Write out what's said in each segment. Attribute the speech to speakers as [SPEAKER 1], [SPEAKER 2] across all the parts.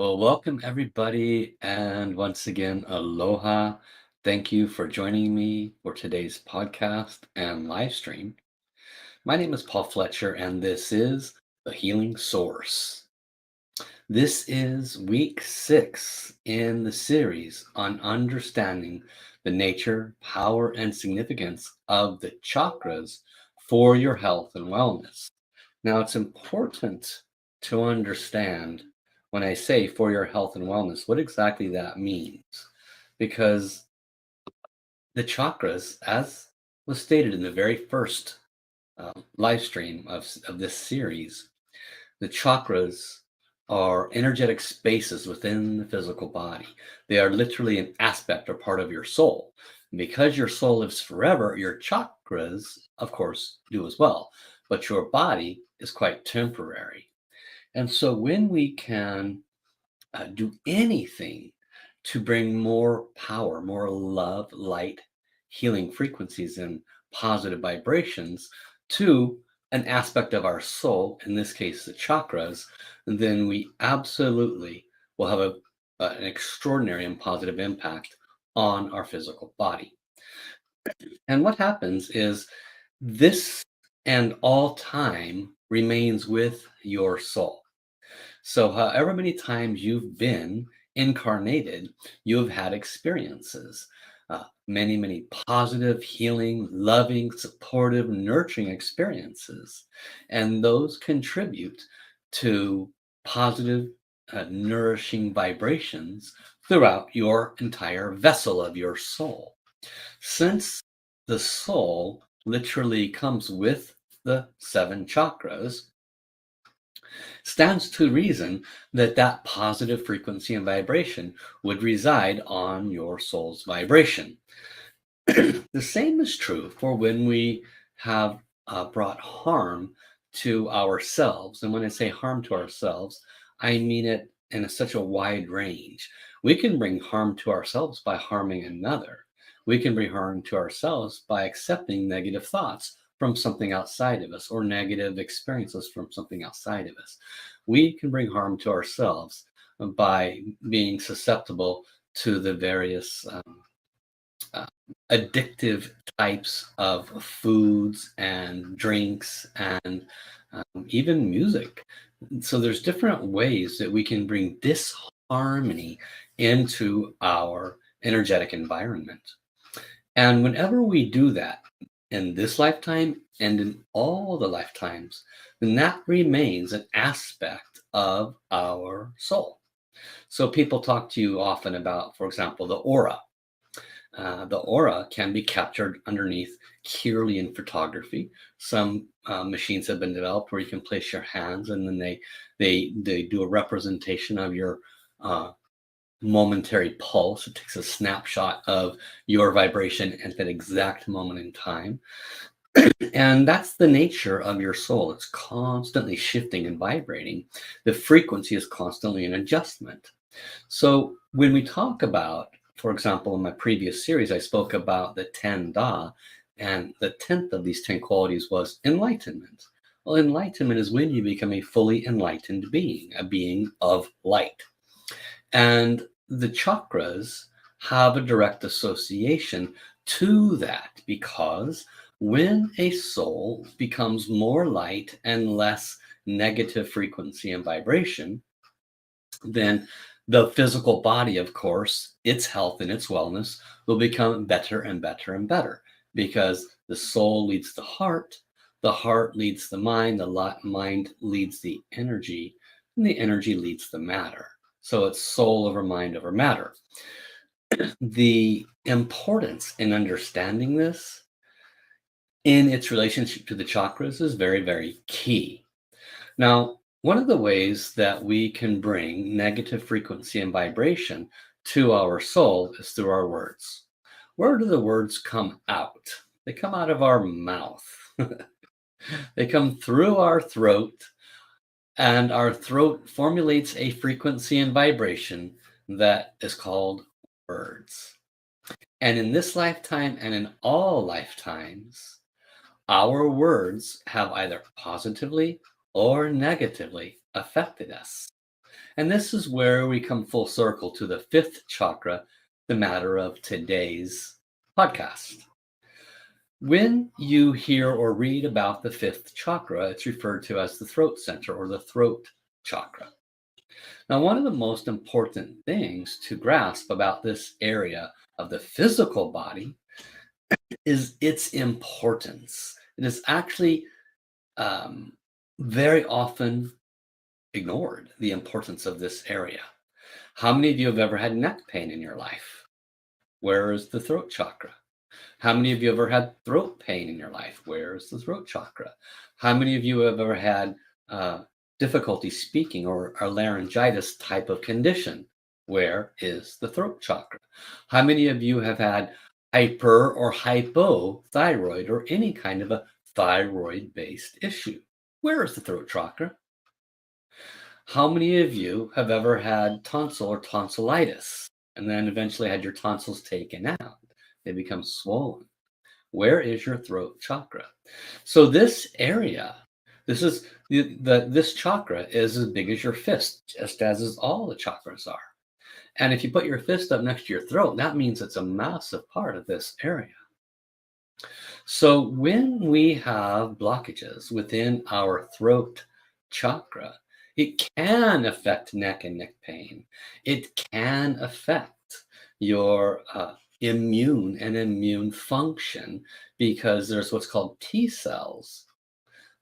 [SPEAKER 1] Well, welcome everybody, and once again, aloha. Thank you for joining me for today's podcast and live stream. My name is Paul Fletcher, and this is The Healing Source. This is week 6 in the series on understanding the nature, power, and significance of the chakras for your health and wellness. Now, it's important to understand when I say for your health and wellness, what exactly that means. Because the chakras, as was stated in the very first live stream of this series, the chakras are energetic spaces within the physical body. They are literally an aspect or part of your soul. And because your soul lives forever, your chakras, of course, do as well. But your body is quite temporary. And so when we can do anything to bring more power, more love, light, healing frequencies, and positive vibrations to an aspect of our soul, in this case, the chakras, then we absolutely will have an extraordinary and positive impact on our physical body. And what happens is this and all time remains with your soul. So, however many times you've been incarnated, you have had experiences, many, many positive, healing, loving, supportive, nurturing experiences. And those contribute to positive, nourishing vibrations throughout your entire vessel of your soul. Since the soul literally comes with the 7 chakras, stands to reason that that positive frequency and vibration would reside on your soul's vibration. The same is true for when we have brought harm to ourselves. And when I say harm to ourselves, I mean it in such a wide range. We can bring harm to ourselves by harming another. We can bring harm to ourselves by accepting negative thoughts from something outside of us or negative experiences from something outside of us. We can bring harm to ourselves by being susceptible to the various uh, addictive types of foods and drinks and even music. So there's different ways that we can bring disharmony into our energetic environment. And whenever we do that in this lifetime and in all the lifetimes, then that remains an aspect of our soul. So people talk to you often about, for example, the aura. The aura can be captured underneath Kirlian photography. Some machines have been developed where you can place your hands and then they do a representation of your uh, momentary pulse. It takes a snapshot of your vibration at that exact moment in time. And that's the nature of your soul. It's constantly shifting and vibrating. The frequency is constantly in adjustment. So when we talk about, for example, in my previous series, I spoke about the 10 Da, and the 10th of these 10 qualities was enlightenment. Well, enlightenment is when you become a fully enlightened being, a being of light. And the chakras have a direct association to that because when a soul becomes more light and less negative frequency and vibration, then the physical body, of course, its health and its wellness will become better and better and better because the soul leads the heart leads the mind, the mind leads the energy, and the energy leads the matter. So it's soul over mind over matter. The importance in understanding this in its relationship to the chakras is very, very key. Now, one of the ways that we can bring negative frequency and vibration to our soul is through our words. Where do the words come out? They come out of our mouth. They come through our throat, and our throat formulates a frequency and vibration that is called words. And in this lifetime and in all lifetimes, our words have either positively or negatively affected us. And this is where we come full circle to the fifth chakra, the matter of today's podcast. When you hear or read about the fifth chakra, it's referred to as the throat center or the throat chakra. Now, one of the most important things to grasp about this area of the physical body is its importance. It is actually um, very often ignored, the importance of this area. How many of you have ever had neck pain in your life? Where is the throat chakra? How many of you have ever had throat pain in your life? Where is the throat chakra? How many of you have ever had difficulty speaking or a laryngitis type of condition? Where is the throat chakra? How many of you have had hyper or hypothyroid or any kind of a thyroid based issue? Where is the throat chakra? How many of you have ever had tonsil or tonsillitis and then eventually had your tonsils taken out? They become swollen. Where is your throat chakra? So this area, this is this chakra is as big as your fist, just as is all the chakras are. And if you put your fist up next to your throat, that means it's a massive part of this area. So when we have blockages within our throat chakra, it can affect neck and neck pain. It can affect your immune function because there's what's called T cells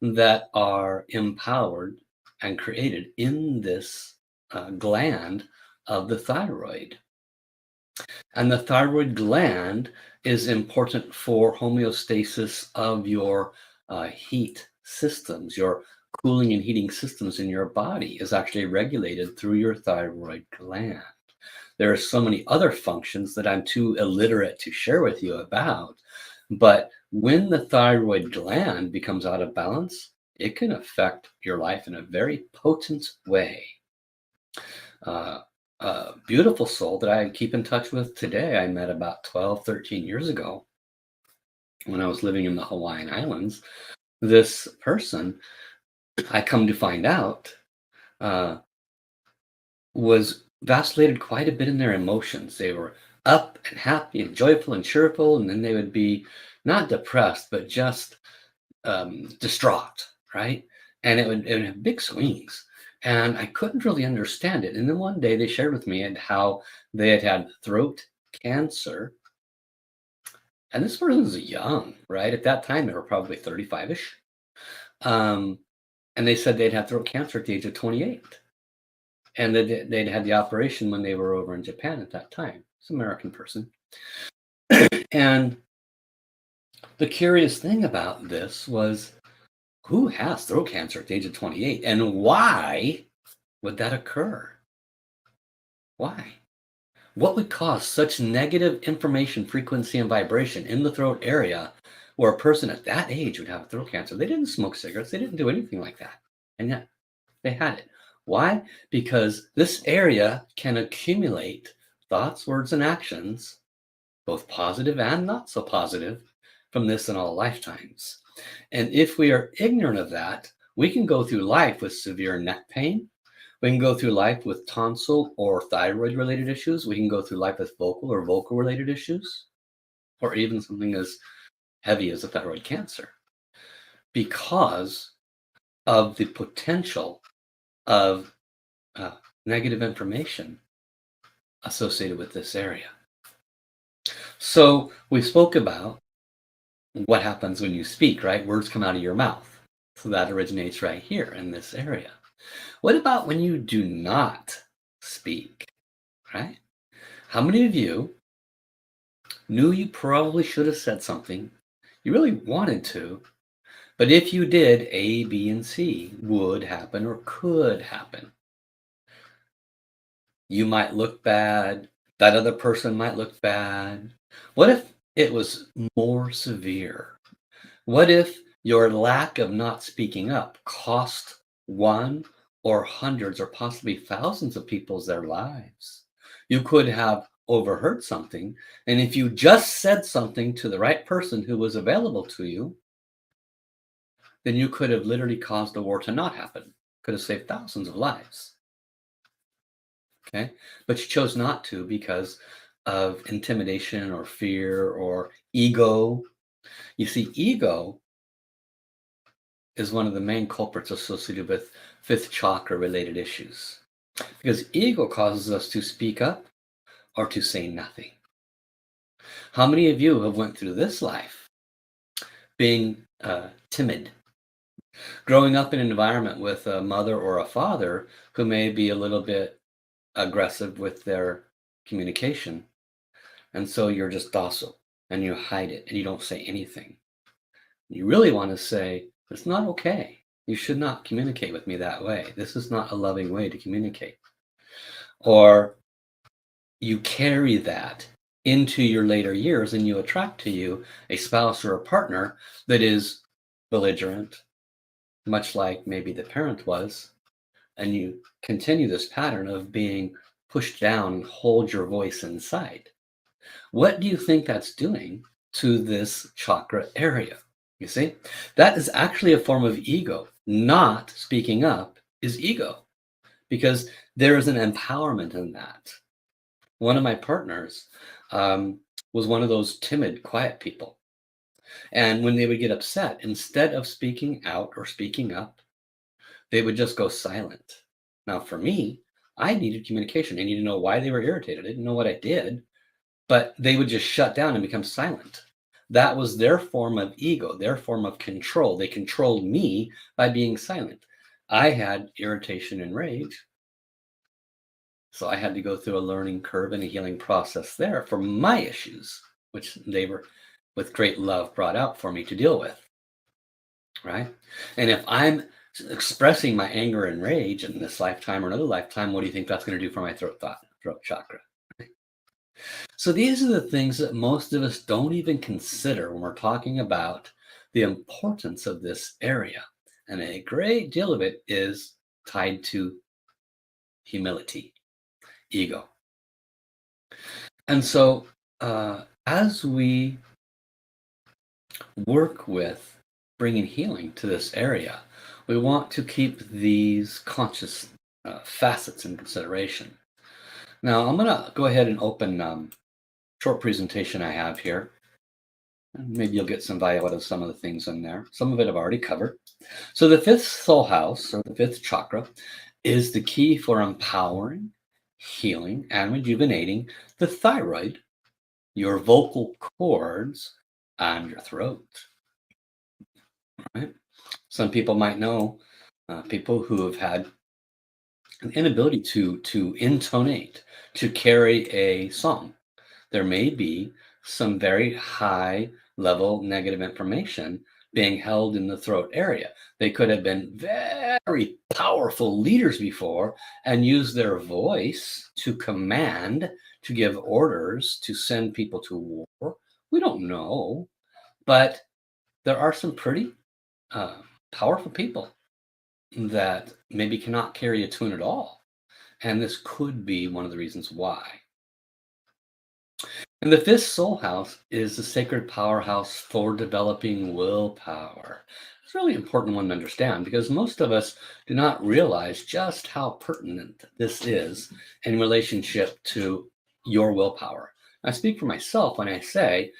[SPEAKER 1] that are empowered and created in this gland of the thyroid. And the thyroid gland is important for homeostasis of your heat systems. Your cooling and heating systems in your body is actually regulated through your thyroid gland. There are so many other functions that I'm too illiterate to share with you about. But when the thyroid gland becomes out of balance, it can affect your life in a very potent way. A beautiful soul that I keep in touch with today, I met about 12, 13 years ago when I was living in the Hawaiian Islands. This person, I come to find out, was vacillated quite a bit in their emotions. They were up and happy and joyful and cheerful, and then they would be not depressed, but just distraught, right? And it would have big swings. And I couldn't really understand it. And then one day they shared with me and how they had had throat cancer. And this person was young, right? At that time, they were probably 35-ish. And they said they'd had throat cancer at the age of 28. And they'd had the operation when they were over in Japan at that time. It's an American person. And the curious thing about this was, who has throat cancer at the age of 28? And why would that occur? Why? What would cause such negative information frequency and vibration in the throat area where a person at that age would have throat cancer? They didn't smoke cigarettes. They didn't do anything like that. And yet they had it. Why? Because this area can accumulate thoughts, words, and actions, both positive and not so positive, from this in all lifetimes. And if we are ignorant of that, we can go through life with severe neck pain. We can go through life with tonsil or thyroid related issues. We can go through life with vocal or vocal related issues, or even something as heavy as a thyroid cancer, because of the potential of negative information associated with this area. So we spoke about what happens when you speak, right? Words come out of your mouth. So that originates right here in this area. What about when you do not speak, right? How many of you knew you probably should have said something, you really wanted to, but if you did, A, B, and C would happen or could happen? You might look bad. That other person might look bad. What if it was more severe? What if your lack of not speaking up cost one or hundreds or possibly thousands of people's their lives? You could have overheard something, and if you just said something to the right person who was available to you, then you could have literally caused a war to not happen. Could have saved thousands of lives. Okay. But you chose not to because of intimidation or fear or ego. You see, ego is one of the main culprits associated with fifth chakra related issues because ego causes us to speak up or to say nothing. How many of you have went through this life being timid, growing up in an environment with a mother or a father who may be a little bit aggressive with their communication, and so you're just docile and you hide it and you don't say anything? You really want to say, it's not okay. You should not communicate with me that way. This is not a loving way to communicate. Or you carry that into your later years and you attract to you a spouse or a partner that is belligerent, much like maybe the parent was, and you continue this pattern of being pushed down and hold your voice inside. What do you think that's doing to this chakra area? You see, that is actually a form of ego. Not speaking up is ego because there is an empowerment in that. One of my partners was one of those timid, quiet people. And when they would get upset, instead of speaking out or speaking up, they would just go silent. Now, for me, I needed communication. I needed to know why they were irritated. I didn't know what I did, but they would just shut down and become silent. That was their form of ego, their form of control. They controlled me by being silent. I had irritation and rage, so I had to go through a learning curve and a healing process there for my issues, which they were with great love brought out for me to deal with, right? And if I'm expressing my anger and rage in this lifetime or another lifetime, what do you think that's going to do for my throat chakra? So these are the things that most of us don't even consider when we're talking about the importance of this area. And a great deal of it is tied to humility, ego. And so as we work with bringing healing to this area, we want to keep these conscious facets in consideration. Now, I'm going to go ahead and open short presentation I have here. Maybe you'll get some value out of some of the things in there. Some of it I've already covered. So the fifth soul house, or the fifth chakra, is the key for empowering, healing, and rejuvenating the thyroid, your vocal cords, and your throat. Right? Some people might know people who have had an inability to intonate, to carry a song. There may be some very high level negative information being held in the throat area. They could have been very powerful leaders before and use their voice to command, to give orders, to send people to war. We don't know, but there are some pretty uh, powerful people that maybe cannot carry a tune at all. And this could be one of the reasons why. And the fifth soul house is the sacred powerhouse for developing willpower. It's a really important one to understand because most of us do not realize just how pertinent this is in relationship to your willpower. I speak for myself when I say,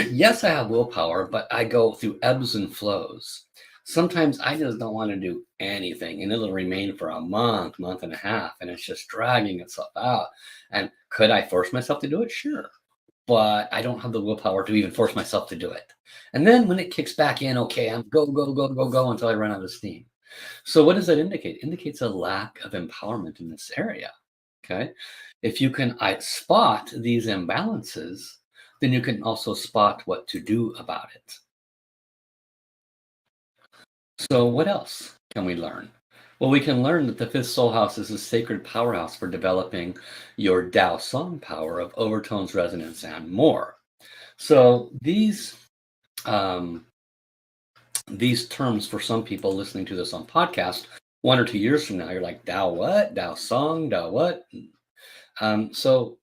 [SPEAKER 1] yes, I have willpower, but I go through ebbs and flows. Sometimes I just don't want to do anything, and it'll remain for a month, month and a half, and it's just dragging itself out. And could I force myself to do it? Sure. But I don't have the willpower to even force myself to do it. And then when it kicks back in, okay, I'm go, go, go, go, go until I run out of steam. So what does that indicate? It indicates a lack of empowerment in this area. Okay. If you can spot these imbalances, then you can also spot what to do about it. So, what else can we learn? Well, we can learn that the fifth soul house is a sacred powerhouse for developing your Tao song power of overtones, resonance, and more. So, um, these terms for some people listening to this on podcast, 1 or 2 years from now, you're like, Tao what? Tao song? Tao what? So,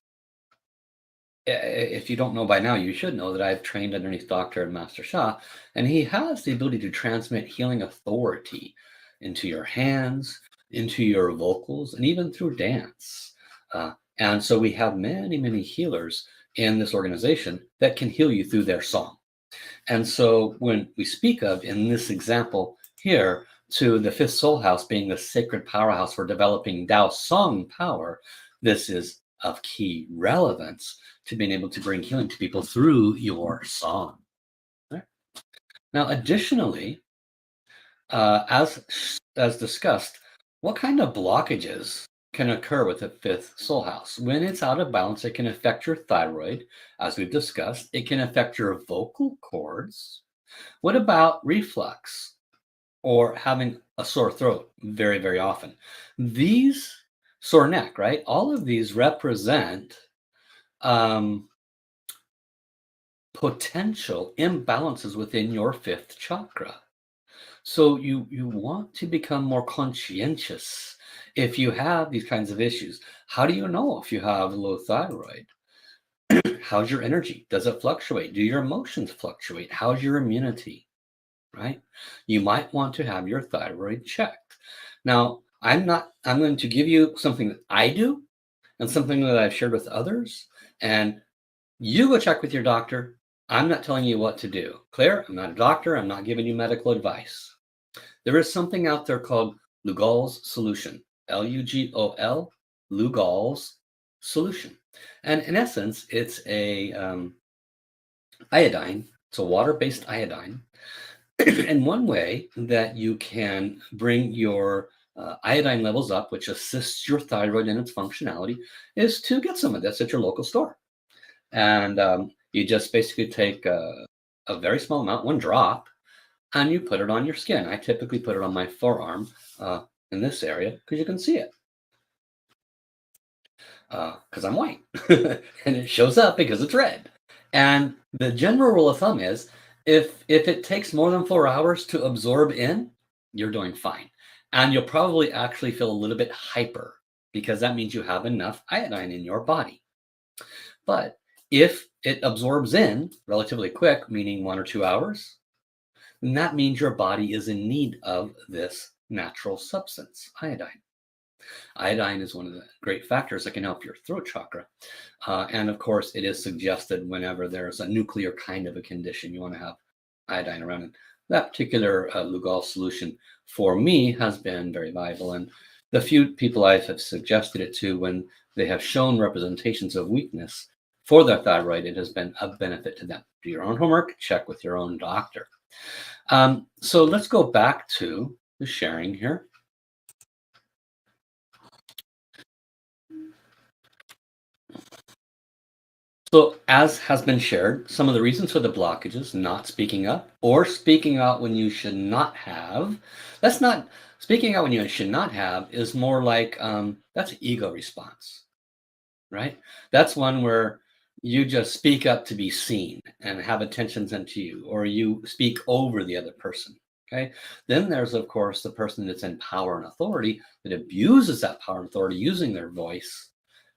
[SPEAKER 1] if you don't know by now, you should know that I've trained underneath Dr. and Master Sha, and he has the ability to transmit healing authority into your hands, into your vocals, and even through dance. And so we have many, many healers in this organization that can heal you through their song. And so when we speak of, in this example here, to the fifth soul house being the sacred powerhouse for developing Tao song power, this is of key relevance to being able to bring healing to people through your song. Right? Now, additionally, as discussed, what kind of blockages can occur with the fifth soul house? When it's out of balance, it can affect your thyroid, as we've discussed. It can affect your vocal cords. What about reflux or having a sore throat very, very often? These sore neck, right? All of these represent um, potential imbalances within your fifth chakra. So you want to become more conscientious if you have these kinds of issues. How do you know if you have low thyroid? How's your energy? Does it fluctuate? Do your emotions fluctuate? How's your immunity? Right? You might want to have your thyroid checked. Now, I'm going to give you something that I do and something that I've shared with others. And you go check with your doctor. I'm not telling you what to do. Clear? I'm not a doctor. I'm not giving you medical advice. There is something out there called Lugol's solution, Lugol, Lugol's solution. And in essence, it's a iodine. It's a water-based iodine. And one way that you can bring your iodine levels up, which assists your thyroid in its functionality, is to get some of this at your local store. And you just basically take a very small amount, one drop, and you put it on your skin. I typically put it on my forearm in this area because you can see it. Because I'm white, and it shows up because it's red. And the general rule of thumb is if it takes more than 4 hours to absorb in, you're doing fine. And you'll probably actually feel a little bit hyper because that means you have enough iodine in your body. But if it absorbs in relatively quick, meaning 1 or 2 hours, then that means your body is in need of this natural substance, iodine. Iodine is one of the great factors that can help your throat chakra. And of course, it is suggested whenever there's a nuclear kind of a condition, you want to have iodine around it. That particular Lugol solution for me has been very viable. And the few people I have suggested it to, when they have shown representations of weakness for their thyroid, it has been a benefit to them. Do your own homework, check with your own doctor. So let's go back to the sharing here. So, as has been shared, some of the reasons for the blockages, not speaking up or speaking out when you should not have. That's not speaking out when you should not have is more like that's an ego response, right? That's one where you just speak up to be seen and have attention sent to you, or you speak over the other person. Okay. Then there's, of course, the person that's in power and authority that abuses that power and authority using their voice.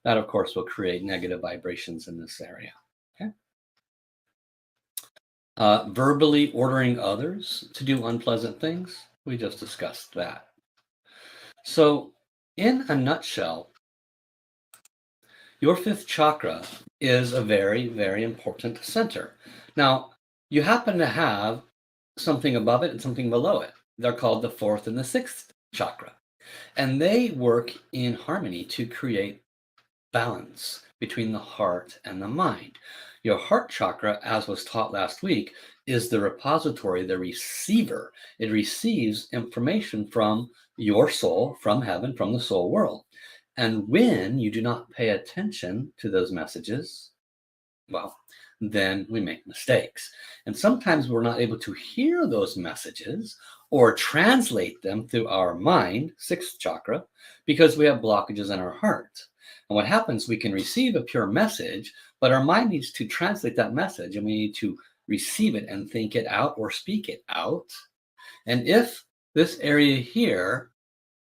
[SPEAKER 1] That, of course, will create negative vibrations in this area. Okay. Verbally ordering others to do unpleasant things. We just discussed that. So, in a nutshell, your fifth chakra is a very, very important center. Now, you happen to have something above it and something below it. They're called the fourth and the sixth chakra. And they work in harmony to create balance between the heart and the mind. Your heart chakra, as was taught last week, is the repository, the receiver. It receives information from your soul, from heaven, from the soul world. And when you do not pay attention to those messages, well, then we make mistakes. And sometimes we're not able to hear those messages or translate them through our mind, sixth chakra, because we have blockages in our heart. And what happens, we can receive a pure message, but our mind needs to translate that message and we need to receive it and think it out or speak it out. And if this area here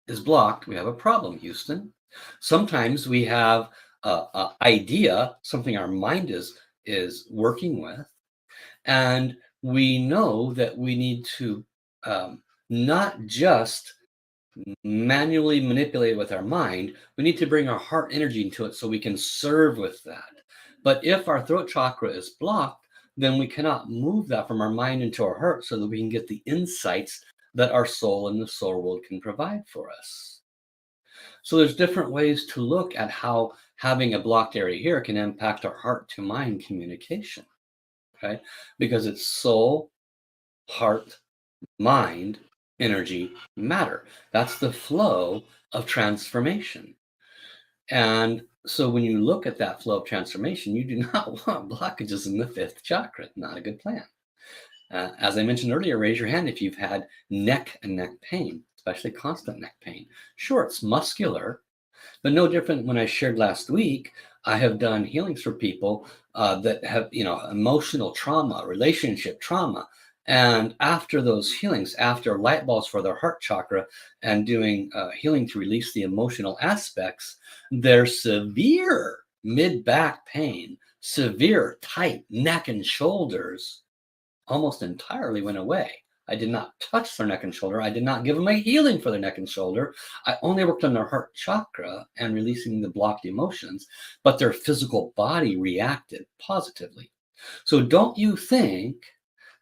[SPEAKER 1] is blocked, we have a problem, Houston. Sometimes we have an idea, something our mind is working with, and we know that we need to not just manually manipulate it with our mind. We need to bring our heart energy into it so we can serve with that. But if our throat chakra is blocked, then we cannot move that from our mind into our heart so that we can get the insights that our soul and the soul world can provide for us. So there's different ways to look at how having a blocked area here can impact our heart to mind communication. Okay, because it's soul, heart, mind, energy, matter. That's the flow of transformation. And so when you look at that flow of transformation, you do not want blockages in the fifth chakra. Not a good plan. As I mentioned earlier, raise your hand if you've had neck and neck pain, especially constant neck pain. Sure, it's muscular, but no different. When I shared last week, I have done healings for people that have, emotional trauma, relationship trauma. And after those healings, after light bulbs for their heart chakra and doing healing to release the emotional aspects, their severe mid back pain, severe tight neck and shoulders almost entirely went away. I did not touch their neck and shoulder. I did not give them a healing for their neck and shoulder. I only worked on their heart chakra and releasing the blocked emotions, but their physical body reacted positively. So don't you think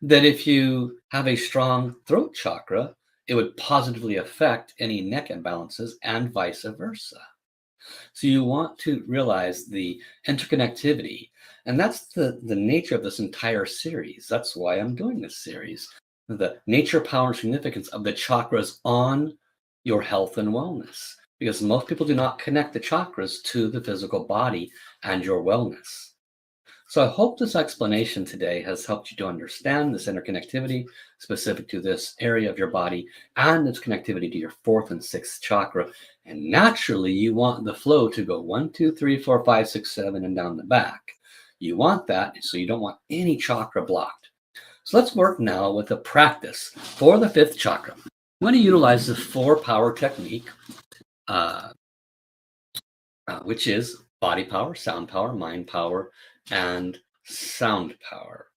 [SPEAKER 1] that if you have a strong throat chakra, it would positively affect any neck imbalances and vice versa? So you want to realize the interconnectivity. And that's the nature of this entire series. That's why I'm doing this series. The nature, power, and significance of the chakras on your health and wellness. Because most people do not connect the chakras to the physical body and your wellness. So I hope this explanation today has helped you to understand this interconnectivity specific to this area of your body and its connectivity to your fourth and sixth chakra. And naturally, you want the flow to go 1, 2, 3, 4, 5, 6, 7, and down the back. You want that, so you don't want any chakra blocked. So let's work now with a practice for the fifth chakra. I'm going to utilize the 4-power technique, which is body power, sound power, mind power, and sound power,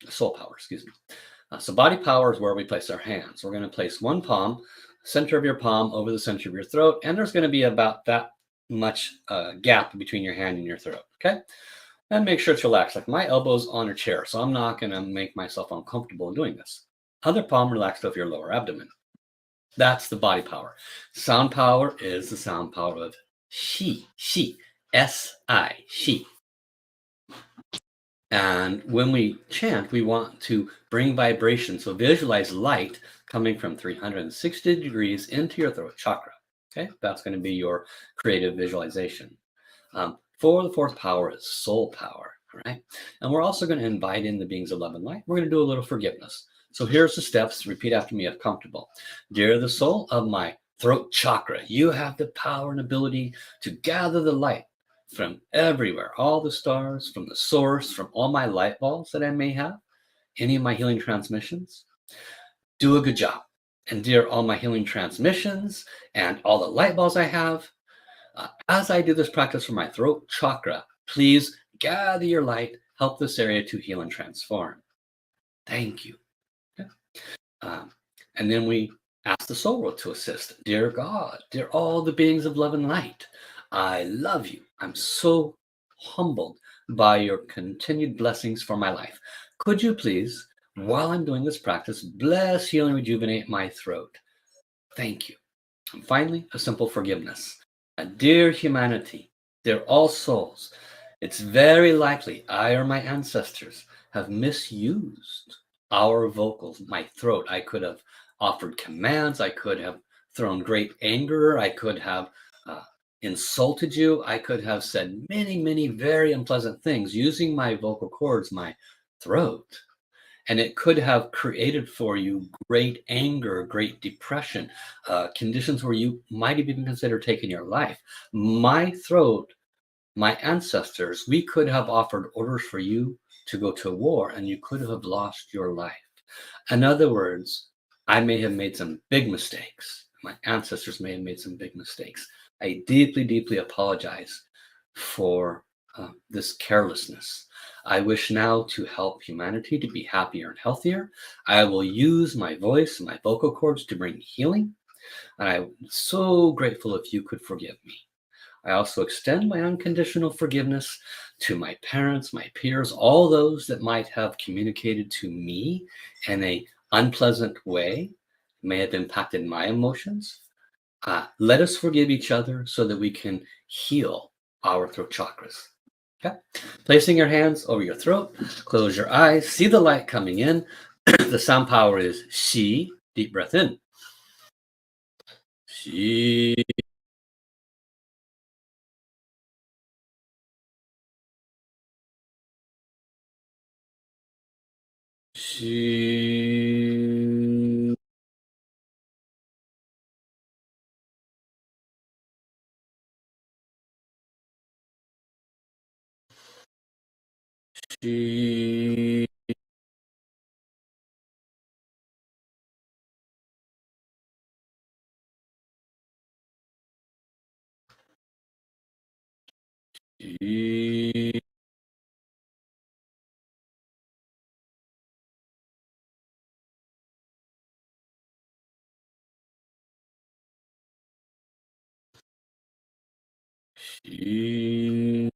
[SPEAKER 1] soul power, excuse me. So body power is where we place our hands. We're going to place one palm, center of your palm over the center of your throat, and there's going to be about that much gap between your hand and your throat, okay? And make sure it's relaxed. Like my elbow's on a chair, so I'm not going to make myself uncomfortable doing this. Other palm relaxed over your lower abdomen. That's the body power. Sound power is the sound power of Shi, S-I, Shi. And when we chant, we want to bring vibration. So visualize light coming from 360 degrees into your throat chakra. Okay, that's going to be your creative visualization. For the fourth power is soul power. All right, and we're also going to invite in the beings of love and light. We're going to do a little forgiveness. So here's the steps. Repeat after me if comfortable. Dear the soul of my throat chakra, you have the power and ability to gather the light from everywhere, all the stars, from the source, from all my light balls that I may have, any of my healing transmissions. Do a good job. And dear all my healing transmissions and all the light balls I have, as I do this practice for my throat chakra, please gather your light, help this area to heal and transform. Thank you. Okay. And then we ask the soul world to assist. Dear God, dear all the beings of love and light, I love you. I'm so humbled by your continued blessings for my life. Could you please, while I'm doing this practice, bless, heal, and rejuvenate my throat? Thank you. And finally, a simple forgiveness. Dear humanity, dear all souls, it's very likely I or my ancestors have misused our vocals, my throat. I could have offered commands. I could have thrown great anger. I could have insulted you. I could have said many, many very unpleasant things using my vocal cords, my throat. And it could have created for you great anger, great depression, conditions where you might have even considered taking your life. My throat, my ancestors, we could have offered orders for you to go to war and you could have lost your life. In other words, I may have made some big mistakes. My ancestors may have made some big mistakes. I deeply, deeply apologize for this carelessness. I wish now to help humanity to be happier and healthier. I will use my voice and my vocal cords to bring healing. And I'm so grateful if you could forgive me. I also extend my unconditional forgiveness to my parents, my peers, all those that might have communicated to me in a unpleasant way, may have impacted my emotions. Let us forgive each other so that we can heal our throat chakras. Okay? Placing your hands over your throat, close your eyes, see the light coming in. The sound power is Shi, deep breath in. Shi, Shi, Shi. She, she,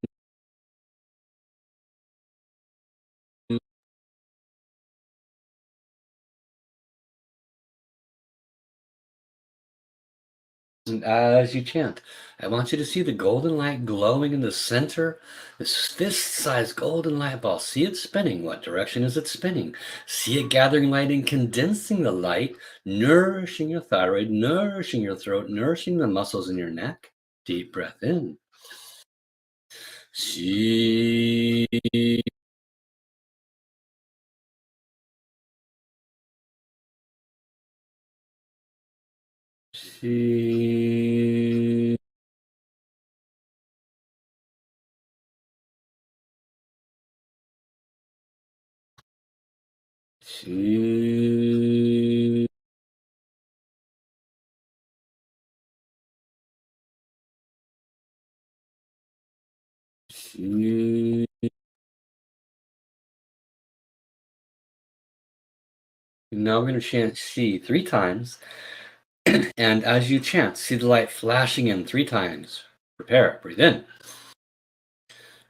[SPEAKER 1] and as you chant, I want you to see the golden light glowing in the center. This fist-sized golden light ball. See it spinning. What direction is it spinning? See it gathering light and condensing the light, nourishing your thyroid, nourishing your throat, nourishing the muscles in your neck. Deep breath in. See. See. See. See. Now we're going to chant "She" 3 times, and as you chant, see the light flashing in 3 times. Prepare. Breathe in.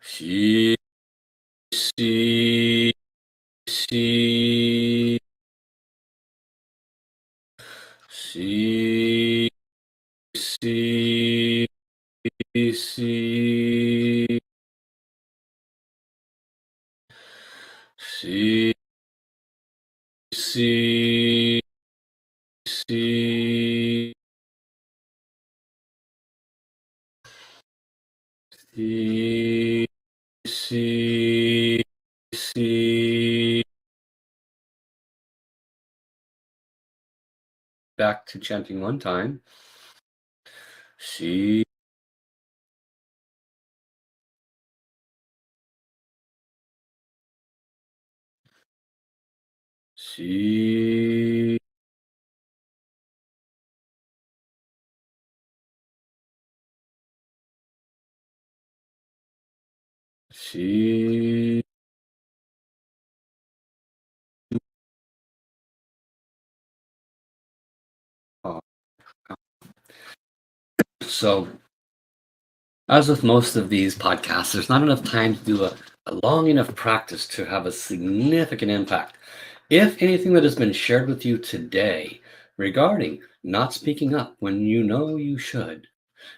[SPEAKER 1] She, she, she, she, she, she, she, she, she, she, she, she. Back to chanting 1 time. She, she, she. Oh, so, as with most of these podcasts, there's not enough time to do a long enough practice to have a significant impact. If anything that has been shared with you today regarding not speaking up when you know you should,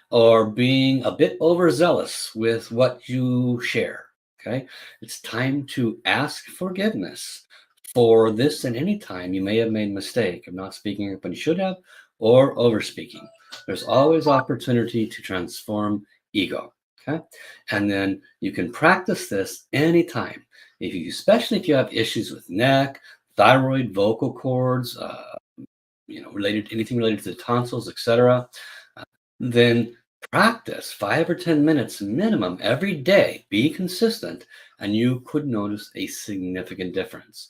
[SPEAKER 1] or being a bit overzealous with what you share. Okay. It's time to ask forgiveness for this and any time you may have made a mistake of not speaking up when you should have or over speaking. There's always opportunity to transform ego. Okay. And then you can practice this anytime. If you, especially if you have issues with neck, thyroid, vocal cords, related anything related to the tonsils, etc., then practice 5 or 10 minutes minimum every day. Be consistent, and you could notice a significant difference.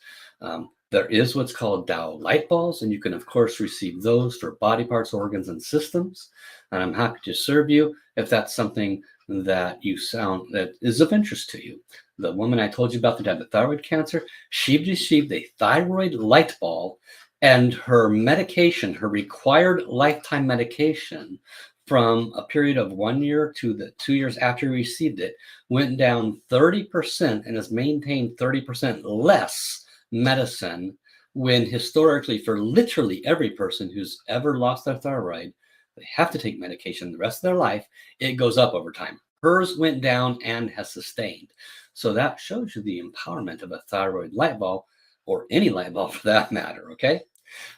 [SPEAKER 1] There is what's called Tao light balls, and you can, of course, receive those for body parts, organs, and systems. And I'm happy to serve you if that's something that is of interest to you. The woman I told you about that had the thyroid cancer, she received a thyroid light ball And her medication, her required lifetime medication from a period of 1 year to the 2 years after he received it went down 30% and has maintained 30% less medicine when historically for literally every person who's ever lost their thyroid, they have to take medication the rest of their life. It goes up over time. Hers went down and has sustained. So that shows you the empowerment of a thyroid light bulb, or any light bulb for that matter, okay?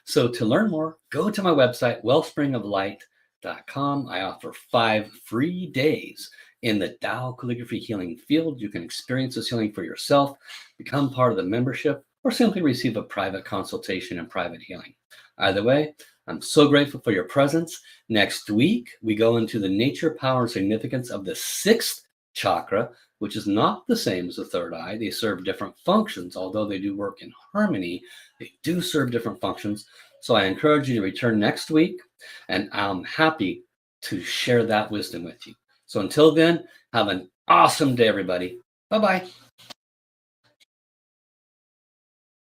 [SPEAKER 1] So to learn more, go to my website, wellspringoflight.com. I offer 5 free days in the Tao calligraphy healing field. You can experience this healing for yourself, become part of the membership, or simply receive a private consultation and private healing. Either way, I'm so grateful for your presence. Next week, we go into the nature, power, and significance of the sixth chakra, which is not the same as the third eye. They serve different functions, although they do work in harmony. They do serve different functions. So I encourage you to return next week, and I'm happy to share that wisdom with you. So until then, have an awesome day, everybody. Bye-bye.